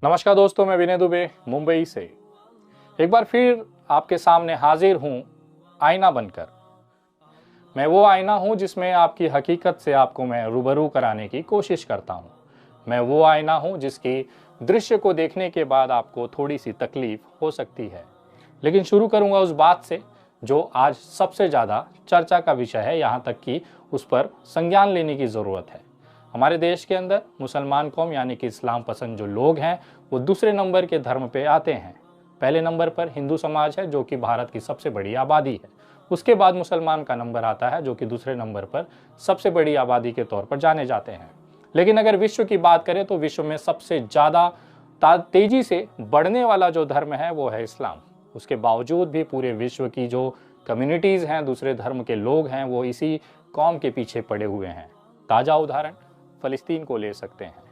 नमस्कार दोस्तों, मैं विनय दुबे मुंबई से एक बार फिर आपके सामने हाजिर हूं आईना बनकर। मैं वो आईना हूं जिसमें आपकी हकीकत से आपको मैं रूबरू कराने की कोशिश करता हूं। मैं वो आईना हूं जिसकी दृश्य को देखने के बाद आपको थोड़ी सी तकलीफ हो सकती है। लेकिन शुरू करूंगा उस बात से जो आज सबसे ज़्यादा चर्चा का विषय है, यहाँ तक कि उस पर संज्ञान लेने की ज़रूरत है। हमारे देश के अंदर मुसलमान कौम यानी कि इस्लाम पसंद जो लोग हैं वो दूसरे नंबर के धर्म पे आते हैं। पहले नंबर पर हिंदू समाज है जो कि भारत की सबसे बड़ी आबादी है। उसके बाद मुसलमान का नंबर आता है जो कि दूसरे नंबर पर सबसे बड़ी आबादी के तौर पर जाने जाते हैं। लेकिन अगर विश्व की बात करें तो विश्व में सबसे ज़्यादा तेजी से बढ़ने वाला जो धर्म है वो है इस्लाम। उसके बावजूद भी पूरे विश्व की जो कम्युनिटीज़ हैं, दूसरे धर्म के लोग हैं, वो इसी कौम के पीछे पड़े हुए हैं। ताज़ा उदाहरण फ़लस्तीन को ले सकते हैं।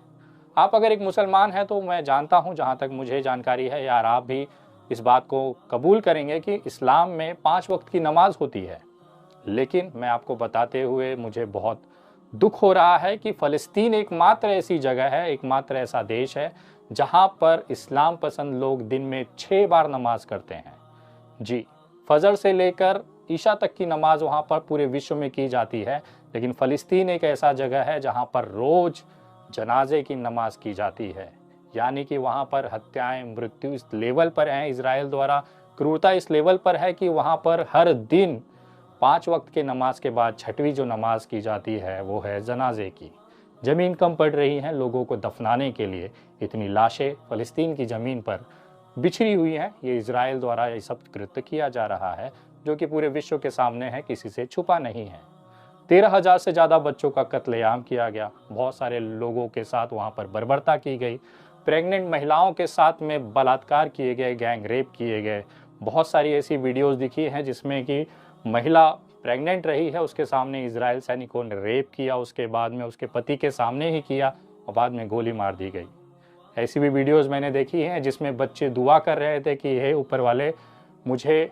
आप अगर एक मुसलमान हैं तो मैं जानता हूं, जहां तक मुझे जानकारी है, यार आप भी इस बात को कबूल करेंगे कि इस्लाम में 5 वक्त की नमाज होती है। लेकिन मैं आपको बताते हुए मुझे बहुत दुख हो रहा है कि फ़लस्तीन एकमात्र ऐसी जगह है, एकमात्र ऐसा देश है जहां पर इस्लाम पसंद लोग दिन में 6 बार नमाज करते हैं। जी, फजर से लेकर ईशा तक की नमाज वहाँ पर पूरे विश्व में की जाती है, लेकिन फ़लस्तीन एक ऐसा जगह है जहाँ पर रोज़ जनाजे की नमाज की जाती है। यानी कि वहाँ पर हत्याएं, मृत्यु इस लेवल पर हैं, इजराइल द्वारा क्रूरता इस लेवल पर है कि वहाँ पर हर दिन 5 वक्त के नमाज के बाद छठवीं जो नमाज की जाती है वो है जनाजे की। ज़मीन कम पड़ रही हैं लोगों को दफनाने के लिए, इतनी लाशें फ़लस्तीन की ज़मीन पर बिछड़ी हुई हैं। ये इजराइल द्वारा ये सब कृत्य किया जा रहा है जो कि पूरे विश्व के सामने है, किसी से छुपा नहीं है। 13,000 से ज़्यादा बच्चों का कत्लेआम किया गया। बहुत सारे लोगों के साथ वहाँ पर बर्बरता की गई। प्रेग्नेंट महिलाओं के साथ में बलात्कार किए गए, गैंग रेप किए गए। बहुत सारी ऐसी वीडियोस दिखी हैं जिसमें कि महिला प्रेग्नेंट रही है, उसके सामने इजराइल सैनिकों ने रेप किया, उसके बाद में उसके पति के सामने ही किया और बाद में गोली मार दी गई। ऐसी भी वीडियोस मैंने देखी हैं जिसमें बच्चे दुआ कर रहे थे कि हे ऊपर वाले मुझे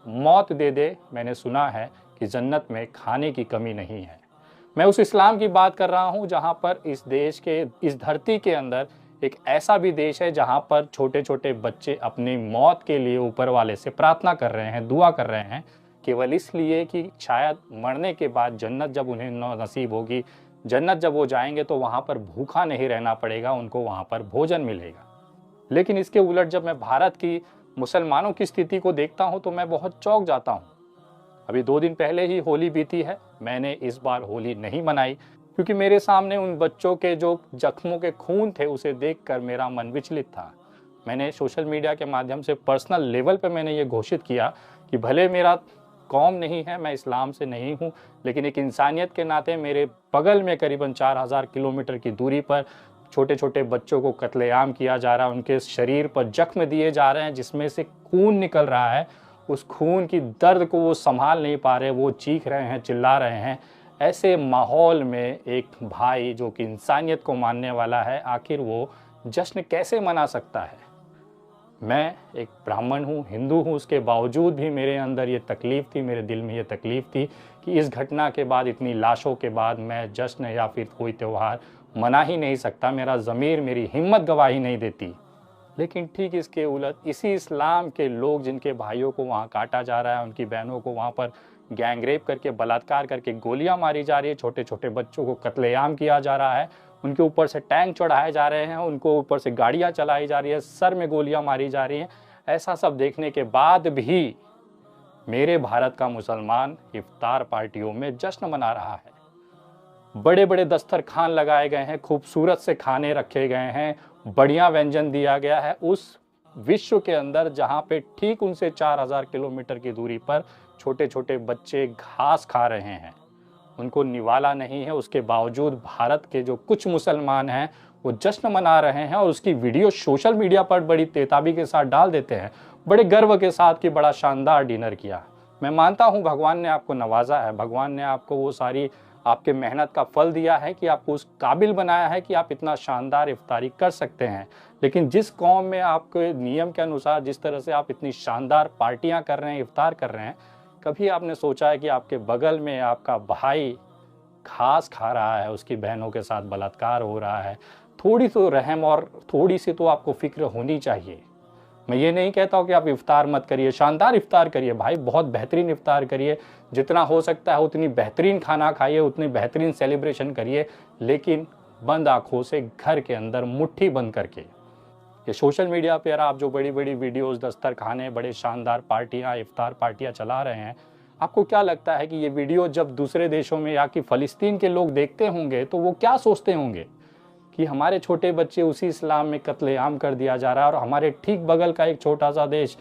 मौत दे दे। मैंने सुना है कि जन्नत में खाने की कमी नहीं है। मैं उस इस्लाम की बात कर रहा हूँ जहाँ पर इस देश के, इस धरती के अंदर एक ऐसा भी देश है जहाँ पर छोटे छोटे बच्चे अपनी मौत के लिए ऊपर वाले से प्रार्थना कर रहे हैं, दुआ कर रहे हैं, केवल इसलिए कि शायद मरने के बाद जन्नत जब उन्हें नसीब होगी, जन्नत जब वो जाएंगे तो वहाँ पर भूखा नहीं रहना पड़ेगा, उनको वहाँ पर भोजन मिलेगा। लेकिन इसके उलट जब मैं भारत की मुसलमानों की स्थिति को देखता हूँ तो मैं बहुत चौंक जाता हूँ। अभी 2 दिन पहले ही होली बीती है। मैंने इस बार होली नहीं मनाई क्योंकि मेरे सामने उन बच्चों के जो जख्मों के खून थे उसे देखकर मेरा मन विचलित था। मैंने सोशल मीडिया के माध्यम से पर्सनल लेवल पे मैंने ये घोषित किया कि भले मेरा कौम नहीं है, मैं इस्लाम से नहीं हूँ, लेकिन एक इंसानियत के नाते मेरे बगल में करीबन 4,000 किलोमीटर की दूरी पर छोटे छोटे बच्चों को कत्लेआम किया जा रहा है, उनके शरीर पर जख्म दिए जा रहे हैं जिसमें से खून निकल रहा है। उस खून की दर्द को वो संभाल नहीं पा रहे, वो चीख रहे हैं, चिल्ला रहे हैं। ऐसे माहौल में एक भाई जो कि इंसानियत को मानने वाला है, आखिर वो जश्न कैसे मना सकता है? मैं एक ब्राह्मण हूँ, हिंदू हूँ, उसके बावजूद भी मेरे अंदर ये तकलीफ़ थी, मेरे दिल में ये तकलीफ़ थी कि इस घटना के बाद, इतनी लाशों के बाद मैं जश्न या फिर कोई त्यौहार मना ही नहीं सकता। मेरा ज़मीर, मेरी हिम्मत गवाही नहीं देती। लेकिन ठीक इसके उलट इसी इस्लाम के लोग जिनके भाइयों को वहाँ काटा जा रहा है, उनकी बहनों को वहाँ पर गैंग रेप करके, बलात्कार करके गोलियां मारी जा रही है, छोटे छोटे बच्चों को कत्लेआम किया जा रहा है, उनके ऊपर से टैंक चढ़ाए जा रहे हैं, उनको ऊपर से गाड़ियां चलाई जा रही है, सर में गोलियां मारी जा रही हैं। ऐसा सब देखने के बाद भी मेरे भारत का मुसलमान इफ्तार पार्टियों में जश्न मना रहा है। बड़े बड़े दस्तरखान लगाए गए हैं, खूबसूरत से खाने रखे गए हैं, बढ़िया व्यंजन दिया गया है उस विश्व के अंदर जहाँ पे ठीक उनसे 4,000 किलोमीटर की दूरी पर छोटे छोटे बच्चे घास खा रहे हैं, उनको निवाला नहीं है। उसके बावजूद भारत के जो कुछ मुसलमान हैं वो जश्न मना रहे हैं और उसकी वीडियो सोशल मीडिया पर बड़ी तेताबी के साथ डाल देते हैं, बड़े गर्व के साथ कि बड़ा शानदार डिनर किया। मैं मानता हूँ भगवान ने आपको नवाजा है, भगवान ने आपको वो सारी आपके मेहनत का फल दिया है कि आपको उस काबिल बनाया है कि आप इतना शानदार इफ्तारी कर सकते हैं। लेकिन जिस कौम में आपके नियम के अनुसार जिस तरह से आप इतनी शानदार पार्टियां कर रहे हैं, इफ्तार कर रहे हैं, कभी आपने सोचा है कि आपके बगल में आपका भाई घास खा रहा है, उसकी बहनों के साथ बलात्कार हो रहा है? थोड़ी तो रहम और थोड़ी सी तो आपको फिक्र होनी चाहिए। मैं ये नहीं कहता हूँ कि आप इफ्तार मत करिए, शानदार इफ्तार करिए भाई, बहुत बेहतरीन इफ्तार करिए, जितना हो सकता है उतनी बेहतरीन खाना खाइए, उतनी बेहतरीन सेलिब्रेशन करिए, लेकिन बंद आंखों से घर के अंदर मुट्ठी बंद करके। ये सोशल मीडिया पर आप जो बड़ी बड़ी वीडियोस, दस्तरखाने, बड़े शानदार पार्टियाँ, इफ्तार पार्टियाँ चला रहे हैं, आपको क्या लगता है कि ये वीडियो जब दूसरे देशों में या कि फ़लस्तीन के लोग देखते होंगे तो वो क्या सोचते होंगे कि हमारे छोटे बच्चे उसी इस्लाम में कत्लेआम कर दिया जा रहा है, और हमारे ठीक बगल का एक छोटा सा देश,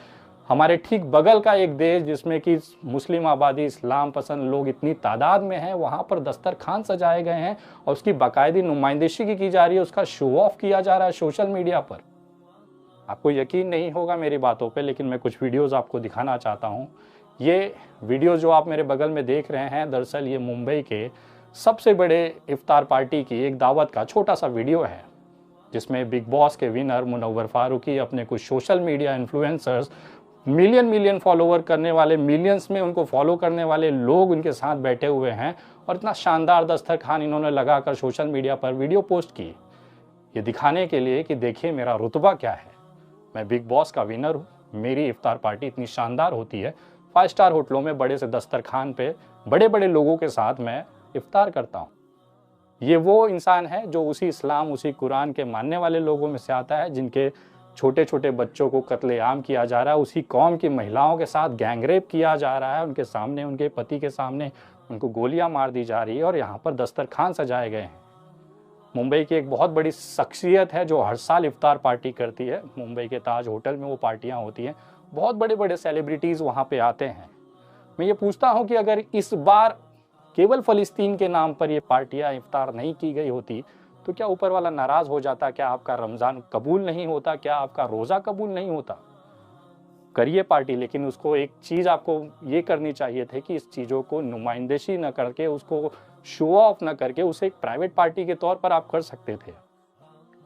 हमारे ठीक बगल का एक देश जिसमें कि मुस्लिम आबादी, इस्लाम पसंद लोग इतनी तादाद में हैं, वहाँ पर दस्तरखान सजाए गए हैं और उसकी बाकायदी नुमाइंदगी की जा रही है, उसका शो ऑफ किया जा रहा है सोशल मीडिया पर। आपको यकीन नहीं होगा मेरी बातों पे, लेकिन मैं कुछ वीडियोस आपको दिखाना चाहता हूँ। ये वीडियो जो आप मेरे बगल में देख रहे हैं, दरअसल ये मुंबई के सबसे बड़े इफ्तार पार्टी की एक दावत का छोटा सा वीडियो है, जिसमें बिग बॉस के विनर मुनव्वर फारूकी अपने कुछ social media influencers, million follower करने वाले, मिलियंस में उनको फॉलो करने वाले लोग उनके साथ बैठे हुए हैं, और इतना शानदार दस्तरखान इन्होंने लगाकर सोशल मीडिया पर वीडियो पोस्ट की, ये दिखाने के लिए कि देखिए मेरा रुतबा क्या है, मैं बिग बॉस का विनर हूँ, मेरी इफ्तार पार्टी इतनी शानदार होती है, 5 स्टार होटलों में बड़े से दस्तरखान पे बड़े बड़े लोगों के साथ मैं इफ्तार करता हूँ। ये वो इंसान है जो उसी इस्लाम, उसी कुरान के मानने वाले लोगों में से आता है, जिनके छोटे छोटे बच्चों को कत्लेआम किया जा रहा है, उसी कौम की महिलाओं के साथ गैंगरेप किया जा रहा है, उनके सामने, उनके पति के सामने उनको गोलियां मार दी जा रही है, और यहाँ पर दस्तरखान सजाए गए हैं। मुंबई की एक बहुत बड़ी शख्सियत है जो हर साल इफ्तार पार्टी करती है, मुंबई के ताज होटल में वो पार्टियाँ होती हैं, बहुत बड़े बड़े सेलिब्रिटीज़ वहाँ पे आते हैं। मैं ये पूछता हूँ कि अगर इस बार केवल फ़लस्तीन के नाम पर ये पार्टियाँ, इफ्तार नहीं की गई होती तो क्या ऊपर वाला नाराज़ हो जाता? क्या आपका रमज़ान कबूल नहीं होता? क्या आपका रोज़ा कबूल नहीं होता? करिए पार्टी, लेकिन उसको एक चीज़ आपको ये करनी चाहिए थी कि इस चीज़ों को नुमाइंदगी न करके, उसको शो ऑफ न करके, उसे एक प्राइवेट पार्टी के तौर पर आप कर सकते थे।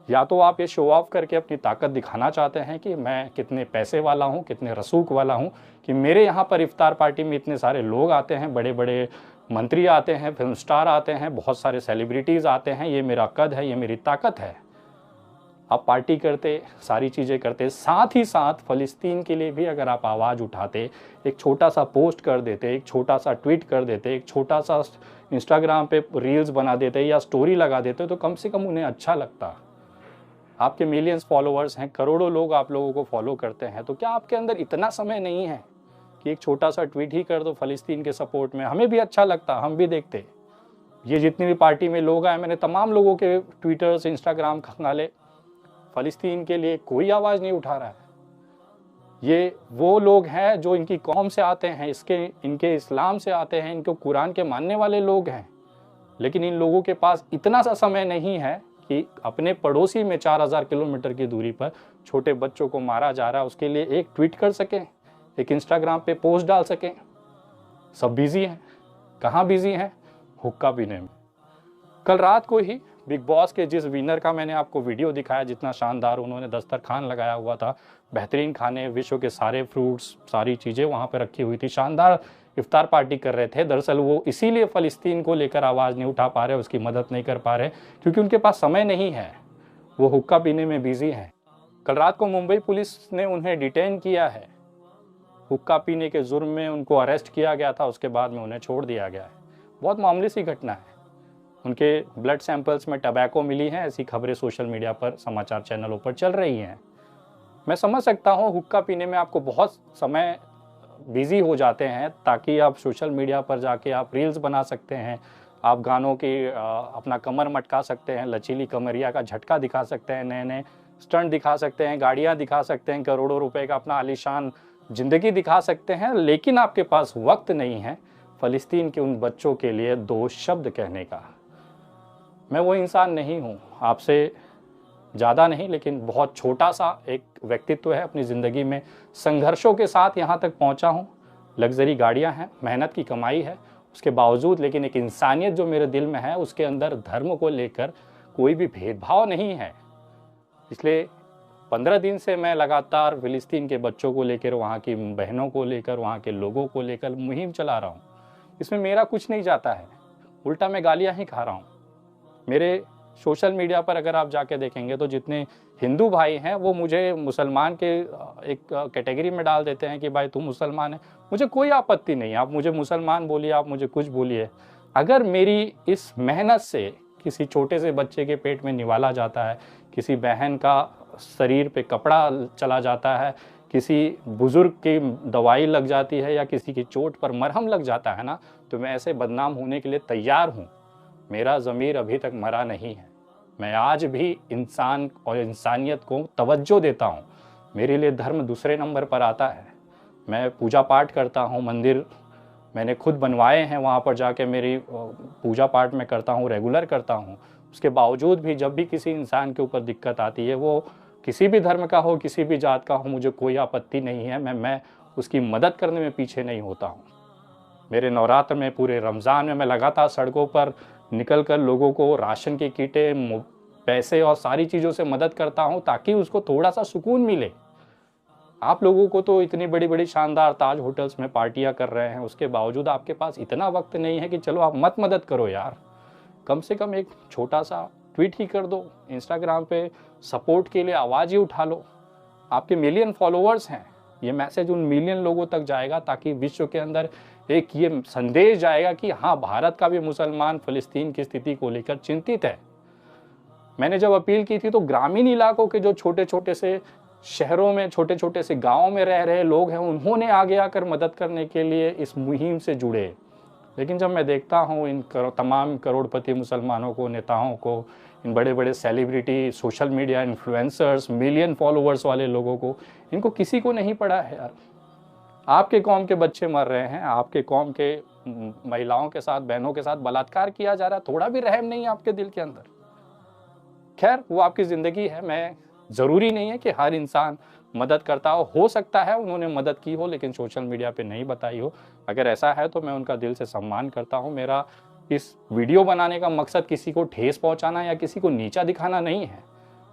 या तो आप ये शो ऑफ करके अपनी ताकत दिखाना चाहते हैं कि मैं कितने पैसे वाला हूँ, कितने रसूख वाला हूँ, कि मेरे यहाँ पर इफ्तार पार्टी में इतने सारे लोग आते हैं, बड़े बड़े मंत्री आते हैं, फिल्म स्टार आते हैं, बहुत सारे सेलिब्रिटीज़ आते हैं, ये मेरा कद है, ये मेरी ताकत है। आप पार्टी करते, सारी चीज़ें करते, साथ ही साथ फ़लस्तीन के लिए भी अगर आप आवाज़ उठाते, एक छोटा सा पोस्ट कर देते, एक छोटा सा ट्वीट कर देते, एक छोटा सा इंस्टाग्राम पे रील्स बना देते या स्टोरी लगा देते, तो कम से कम उन्हें अच्छा लगता। आपके मिलियंस फॉलोअर्स हैं, करोड़ों लोग आप लोगों को फॉलो करते हैं, तो क्या आपके अंदर इतना समय नहीं है कि एक छोटा सा ट्वीट ही कर दो फ़लस्तीन के सपोर्ट में? हमें भी अच्छा लगता, हम भी देखते। ये जितनी भी पार्टी में लोग आए, मैंने तमाम लोगों के ट्विटर्स, इंस्टाग्राम खंगाले, फ़लस्तीन के लिए कोई आवाज़ नहीं उठा रहा है। ये वो लोग हैं जो इनकी कौम से आते हैं, इनके इस्लाम से आते हैं, इनको कुरान के मानने वाले लोग हैं, लेकिन इन लोगों के पास इतना सा समय नहीं है कि अपने पड़ोसी में 4000 किलोमीटर की दूरी पर छोटे बच्चों को मारा जा रहा है, उसके लिए एक ट्वीट कर सकें, एक इंस्टाग्राम पे पोस्ट डाल सकें। सब बिजी हैं। कहाँ बिजी हैं? हुक्का पीने में। कल रात को ही बिग बॉस के जिस विनर का मैंने आपको वीडियो दिखाया, जितना शानदार उन्होंने दस्तरखान लगाया हुआ था, बेहतरीन खाने, विश्व के सारे फ्रूट्स, सारी चीज़ें वहाँ पर रखी हुई थी, शानदार इफ्तार पार्टी कर रहे थे। दरअसल वो इसीलिए फ़लस्तीन को लेकर आवाज़ नहीं उठा पा रहे, उसकी मदद नहीं कर पा रहे, क्योंकि उनके पास समय नहीं है, वो हुक्का पीने में बिजी हैं। कल रात को मुंबई पुलिस ने उन्हें डिटेन किया है, हुक्का पीने के जुर्म में उनको अरेस्ट किया गया था, उसके बाद में उन्हें छोड़ दिया गया है। बहुत मामूली सी घटना है। उनके ब्लड सैंपल्स में टबैको मिली हैं, ऐसी खबरें सोशल मीडिया पर, समाचार चैनलों पर चल रही हैं। मैं समझ सकता हूँ हुक्का पीने में आपको बहुत समय बिजी हो जाते हैं, ताकि आप सोशल मीडिया पर जाके आप रील्स बना सकते हैं, आप गानों की अपना कमर मटका सकते हैं, लचीली कमरिया का झटका दिखा सकते हैं, नए नए स्टंट दिखा सकते हैं, गाड़ियाँ दिखा सकते हैं, करोड़ों रुपए का अपना आलीशान ज़िंदगी दिखा सकते हैं, लेकिन आपके पास वक्त नहीं है फ़लस्तीन के उन बच्चों के लिए 2 शब्द कहने का। मैं वो इंसान नहीं हूँ, आपसे ज़्यादा नहीं, लेकिन बहुत छोटा सा एक व्यक्तित्व है, अपनी ज़िंदगी में संघर्षों के साथ यहाँ तक पहुँचा हूँ। लग्जरी गाड़ियाँ हैं, मेहनत की कमाई है, उसके बावजूद लेकिन एक इंसानियत जो मेरे दिल में है, उसके अंदर धर्म को लेकर कोई भी भेदभाव नहीं है। इसलिए 15 दिन से मैं लगातार फ़लस्तीन के बच्चों को लेकर, वहाँ की बहनों को लेकर, वहाँ के लोगों को लेकर मुहिम चला रहा हूँ। इसमें मेरा कुछ नहीं जाता है, उल्टा मैं गालियाँ ही खा रहा हूँ। मेरे सोशल मीडिया पर अगर आप जाके देखेंगे तो जितने हिंदू भाई हैं वो मुझे मुसलमान के एक कैटेगरी में डाल देते हैं कि भाई तू मुसलमान है। मुझे कोई आपत्ति नहीं है, आप मुझे मुसलमान बोलिए, आप मुझे कुछ बोलिए। अगर मेरी इस मेहनत से किसी छोटे से बच्चे के पेट में निवाला जाता है, किसी बहन का शरीर पे कपड़ा चला जाता है, किसी बुजुर्ग की दवाई लग जाती है, या किसी की चोट पर मरहम लग जाता है ना, तो मैं ऐसे बदनाम होने के लिए तैयार हूँ। मेरा ज़मीर अभी तक मरा नहीं है। मैं आज भी इंसान और इंसानियत को तवज्जो देता हूँ। मेरे लिए धर्म दूसरे नंबर पर आता है। मैं पूजा पाठ करता हूँ, मंदिर मैंने खुद बनवाए हैं, वहाँ पर जाके मेरी पूजा पाठ मैं करता हूँ, रेगुलर करता हूँ। उसके बावजूद भी जब भी किसी इंसान के ऊपर दिक्कत आती है, वो किसी भी धर्म का हो, किसी भी जात का हो, मुझे कोई आपत्ति नहीं है। मैं उसकी मदद करने में पीछे नहीं होता हूँ। मेरे नवरात्र में, पूरे रमज़ान में मैं लगातार सड़कों पर निकल कर लोगों को राशन की किटें, पैसे और सारी चीज़ों से मदद करता हूँ, ताकि उसको थोड़ा सा सुकून मिले। आप लोगों को तो इतनी बड़ी बड़ी शानदार ताज होटल्स में पार्टियां कर रहे हैं, उसके बावजूद आपके पास इतना वक्त नहीं है कि चलो आप मत मदद करो यार। कम से कम एक छोटा सा ट्वीट ही कर दो, इंस्टाग्राम पे सपोर्ट के लिए आवाज़ ही उठा लो। आपके मिलियन फॉलोअर्स हैं, ये मैसेज उन मिलियन लोगों तक जाएगा, ताकि विश्व के अंदर एक ये संदेश जाएगा कि हाँ, भारत का भी मुसलमान फ़लस्तीन की स्थिति को लेकर चिंतित है। मैंने जब अपील की थी तो ग्रामीण इलाकों के जो छोटे छोटे से शहरों में, छोटे छोटे से गाँव में रह रहे लोग हैं, उन्होंने आगे आकर मदद करने के लिए इस मुहिम से जुड़े। लेकिन जब मैं देखता हूँ इन तमाम करोड़पति मुसलमानों को, नेताओं को, इन बड़े बड़े celebrity, social media influencers, million followers वाले लोगों को, इनको किसी को नहीं पड़ा है यार। आपके कौम के बच्चे मर रहे हैं, आपके कौम के महिलाओं के साथ, बहनों के साथ बलात्कार किया जा रहा है, थोड़ा भी रहम नहीं है आपके दिल के अंदर। खैर, वो आपकी ज़िंदगी है। मैं ज़रूरी नहीं है कि हर इंसान मदद करता हो सकता है उन्होंने मदद की हो लेकिन सोशल मीडिया पे नहीं बताई हो। अगर ऐसा है तो मैं उनका दिल से सम्मान करता हूँ। मेरा इस वीडियो बनाने का मकसद किसी को ठेस पहुँचाना या किसी को नीचा दिखाना नहीं है।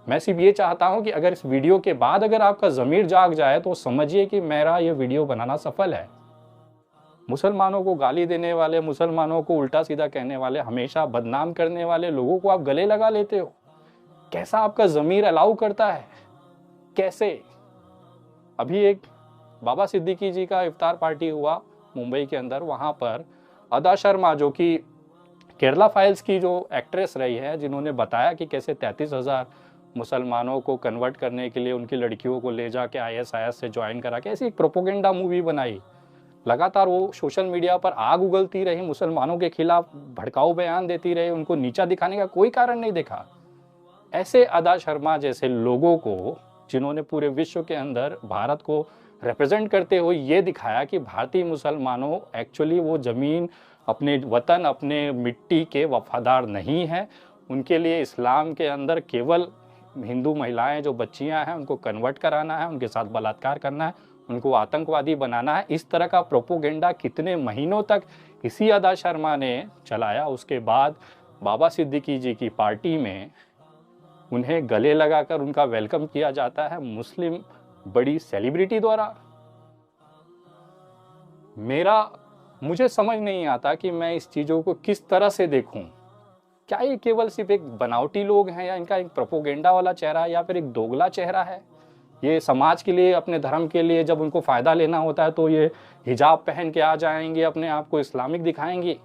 मैं सिर्फ ये चाहता हूँ कि अगर इस वीडियो के बाद अगर आपका ज़मीर जाग जाए तो समझिए कि मेरा ये वीडियो बनाना सफल है। मुसलमानों को गाली देने वाले, मुसलमानों को उल्टा सीधा कहने वाले, हमेशा बदनाम करने वाले लोगों को आप गले लगा लेते हो। कैसा आपका ज़मीर अलाउ करता है? कैसे? अभी एक बाबा सिद्दीकी जी का इफ्तार पार्टी हुआ मुंबई के अंदर। वहाँ पर अदा शर्मा, जो कि केरला फाइल्स की जो एक्ट्रेस रही है, जिन्होंने बताया कि कैसे 33,000 मुसलमानों को कन्वर्ट करने के लिए उनकी लड़कियों को ले जाके ISIS से ज्वाइन करा के ऐसी एक प्रोपोगेंडा मूवी बनाई। लगातार वो सोशल मीडिया पर आग उगलती रही, मुसलमानों के खिलाफ भड़काऊ बयान देती रही, उनको नीचा दिखाने का कोई कारण नहीं देखा। ऐसे अदा शर्मा जैसे लोगों को, जिन्होंने पूरे विश्व के अंदर भारत को रिप्रेजेंट करते हुए ये दिखाया कि भारतीय मुसलमानों एक्चुअली वो ज़मीन, अपने वतन, अपने मिट्टी के वफादार नहीं हैं। उनके लिए इस्लाम के अंदर केवल हिंदू महिलाएं जो बच्चियां हैं उनको कन्वर्ट कराना है, उनके साथ बलात्कार करना है, उनको आतंकवादी बनाना है। इस तरह का प्रोपोगेंडा कितने महीनों तक इसी अदा शर्मा ने चलाया। उसके बाद बाबा सिद्दीकी जी की पार्टी में उन्हें गले लगाकर उनका वेलकम किया जाता है मुस्लिम बड़ी सेलिब्रिटी द्वारा। मुझे समझ नहीं आता कि मैं इस चीज़ों को किस तरह से देखूं। क्या ये केवल सिर्फ एक बनावटी लोग हैं, या इनका एक प्रोपोगेंडा वाला चेहरा है, या फिर एक दोगला चेहरा है? ये समाज के लिए, अपने धर्म के लिए जब उनको फ़ायदा लेना होता है तो ये हिजाब पहन के आ जाएंगे, अपने आप को इस्लामिक दिखाएंगे,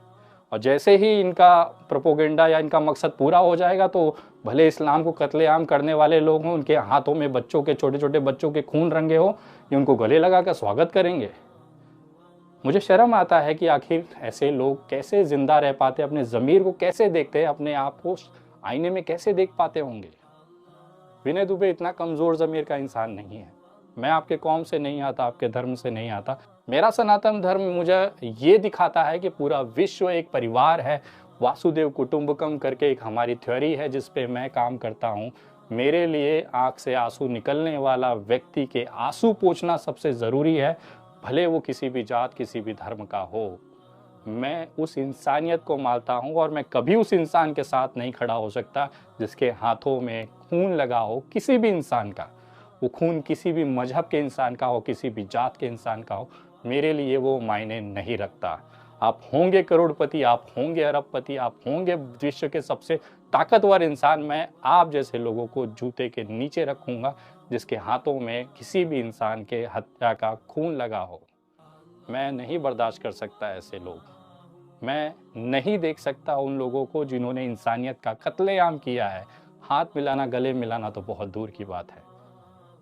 और जैसे ही इनका प्रोपोगेंडा या इनका मकसद पूरा हो जाएगा तो भले इस्लाम को कत्लेआम करने वाले लोग हों, उनके हाथों में बच्चों के, छोटे छोटे बच्चों के खून रंगे हो, ये उनको गले लगा कर स्वागत करेंगे। मुझे शर्म आता है कि आखिर ऐसे लोग कैसे जिंदा रह पाते, अपने ज़मीर को कैसे देखते हैं, अपने आप को आईने में कैसे देख पाते होंगे। विनय दुबे इतना कमज़ोर ज़मीर का इंसान नहीं है। मैं आपके कौम से नहीं आता, आपके धर्म से नहीं आता। मेरा सनातन धर्म मुझे ये दिखाता है कि पूरा विश्व एक परिवार है। वासुदेव कुटुंबकम करके एक हमारी थ्योरी है जिस पे मैं काम करता हूँ। मेरे लिए आँख से आंसू निकलने वाला व्यक्ति के आंसू पोंछना सबसे ज़रूरी है, भले वो किसी भी जात, किसी भी धर्म का हो। मैं उस इंसानियत को मानता हूँ और मैं कभी उस इंसान के साथ नहीं खड़ा हो सकता जिसके हाथों में खून लगा हो, किसी भी इंसान का। वो खून किसी भी मजहब के इंसान का हो, किसी भी जात के इंसान का हो, मेरे लिए वो मायने नहीं रखता। आप होंगे करोड़पति, आप होंगे अरबपति, आप होंगे विश्व के सबसे ताकतवर इंसान, मैं आप जैसे लोगों को जूते के नीचे रखूंगा जिसके हाथों में किसी भी इंसान के हत्या का खून लगा हो। मैं नहीं बर्दाश्त कर सकता ऐसे लोग। मैं नहीं देख सकता उन लोगों को जिन्होंने इंसानियत का कत्लेआम किया है। हाथ मिलाना, गले मिलाना तो बहुत दूर की बात है।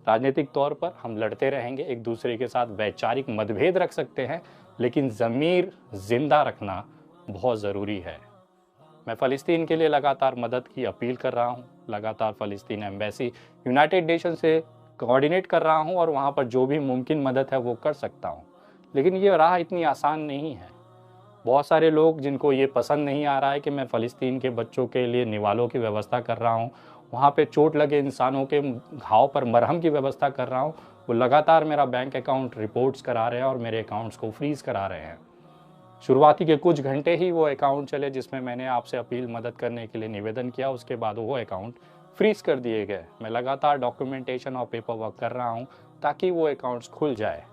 राजनीतिक तौर पर हम लड़ते रहेंगे, एक दूसरे के साथ वैचारिक मतभेद रख सकते हैं, लेकिन ज़मीर जिंदा रखना बहुत ज़रूरी है। मैं फ़लस्तीन के लिए लगातार मदद की अपील कर रहा हूँ, लगातार फ़लस्तीन एम्बेसी यूनाइटेड नेशन से कोऑर्डिनेट कर रहा हूँ और वहाँ पर जो भी मुमकिन मदद है वो कर सकता हूँ। लेकिन ये राह इतनी आसान नहीं है। बहुत सारे लोग जिनको ये पसंद नहीं आ रहा है कि मैं फ़लस्तीन के बच्चों के लिए निवालों की व्यवस्था कर रहा हूँ, वहाँ पे चोट लगे इंसानों के घाव पर मरहम की व्यवस्था कर रहा हूँ, वो लगातार मेरा बैंक अकाउंट रिपोर्ट्स करा रहे हैं और मेरे अकाउंट्स को फ्रीज़ करा रहे हैं। शुरुआती के कुछ घंटे ही वो अकाउंट चले जिसमें मैंने आपसे अपील मदद करने के लिए निवेदन किया, उसके बाद वो अकाउंट फ्रीज़ कर दिए गए। मैं लगातार डॉक्यूमेंटेशन और पेपर वर्क कर रहा हूँ ताकि वो अकाउंट्स खुल जाए।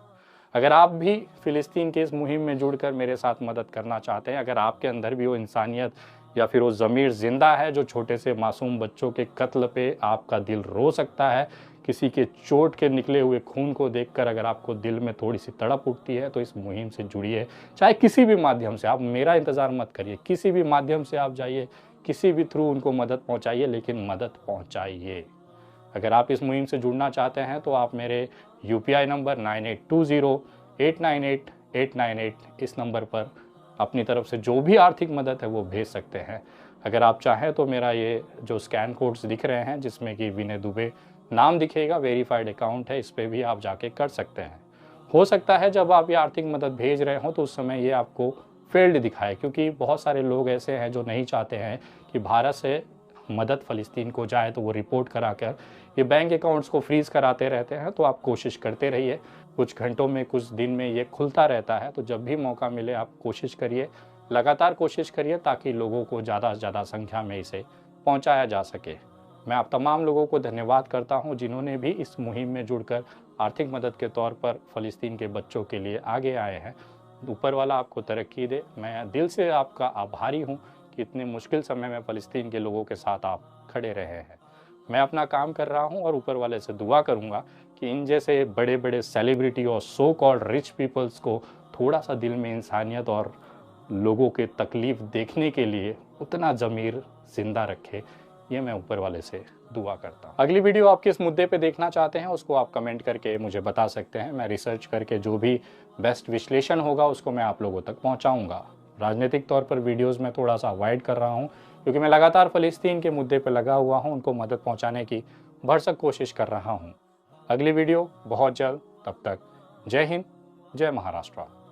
अगर आप भी फ़िलिस्तीन के इस मुहिम में जुड़कर मेरे साथ मदद करना चाहते हैं, अगर आपके अंदर भी वो इंसानियत या फिर वो ज़मीर ज़िंदा है जो छोटे से मासूम बच्चों के कत्ल पे आपका दिल रो सकता है, किसी के चोट के निकले हुए खून को देखकर अगर आपको दिल में थोड़ी सी तड़प उठती है, तो इस मुहिम से जुड़िए। चाहे किसी भी माध्यम से, आप मेरा इंतज़ार मत करिए, किसी भी माध्यम से आप जाइए, किसी भी थ्रू उनको मदद पहुँचाइए, लेकिन मदद पहुँचाइए। अगर आप इस मुहिम से जुड़ना चाहते हैं तो आप मेरे UPI नंबर 9820898898 इस नंबर पर अपनी तरफ से जो भी आर्थिक मदद है वो भेज सकते हैं। अगर आप चाहें तो मेरा ये जो स्कैन कोड्स दिख रहे हैं जिसमें कि विनय दुबे नाम दिखेगा, वेरीफाइड अकाउंट है, इस पर भी आप जाके कर सकते हैं। हो सकता है जब आप ये आर्थिक मदद भेज रहे हो तो उस समय ये आपको फेल्ड दिखाए, क्योंकि बहुत सारे लोग ऐसे हैं जो नहीं चाहते हैं कि भारत से मदद फ़लस्तीन को जाए, तो वो रिपोर्ट कराकर ये बैंक अकाउंट्स को फ्रीज़ कराते रहते हैं। तो आप कोशिश करते रहिए, कुछ घंटों में, कुछ दिन में ये खुलता रहता है। तो जब भी मौका मिले आप कोशिश करिए, लगातार कोशिश करिए ताकि लोगों को ज़्यादा से ज़्यादा संख्या में इसे पहुंचाया जा सके। मैं आप तमाम लोगों को धन्यवाद करता हूं जिन्होंने भी इस मुहिम में जुड़कर आर्थिक मदद के तौर पर फ़लस्तीन के बच्चों के लिए आगे आए हैं। ऊपर वाला आपको तरक्की दे। मैं दिल से आपका आभारी हूँ कि इतने मुश्किल समय में फ़लस्तीन के लोगों के साथ आप खड़े रहे हैं। मैं अपना काम कर रहा हूं और ऊपर वाले से दुआ करूंगा कि इन जैसे बड़े बड़े सेलिब्रिटी और सो कॉल्ड रिच पीपल्स को थोड़ा सा दिल में इंसानियत और लोगों के तकलीफ़ देखने के लिए उतना ज़मीर ज़िंदा रखे। ये मैं ऊपर वाले से दुआ करता हूँ। अगली वीडियो आप किस मुद्दे पे देखना चाहते हैं उसको आप कमेंट करके मुझे बता सकते हैं। मैं रिसर्च करके जो भी बेस्ट विश्लेषण होगा उसको मैं आप लोगों तक पहुँचाऊँगा। राजनीतिक तौर पर वीडियोस में थोड़ा सा अवॉइड कर रहा हूँ क्योंकि मैं लगातार फ़लस्तीन के मुद्दे पर लगा हुआ हूँ, उनको मदद पहुँचाने की भरसक कोशिश कर रहा हूँ। अगली वीडियो बहुत जल्द, तब तक जय हिंद, जय महाराष्ट्र।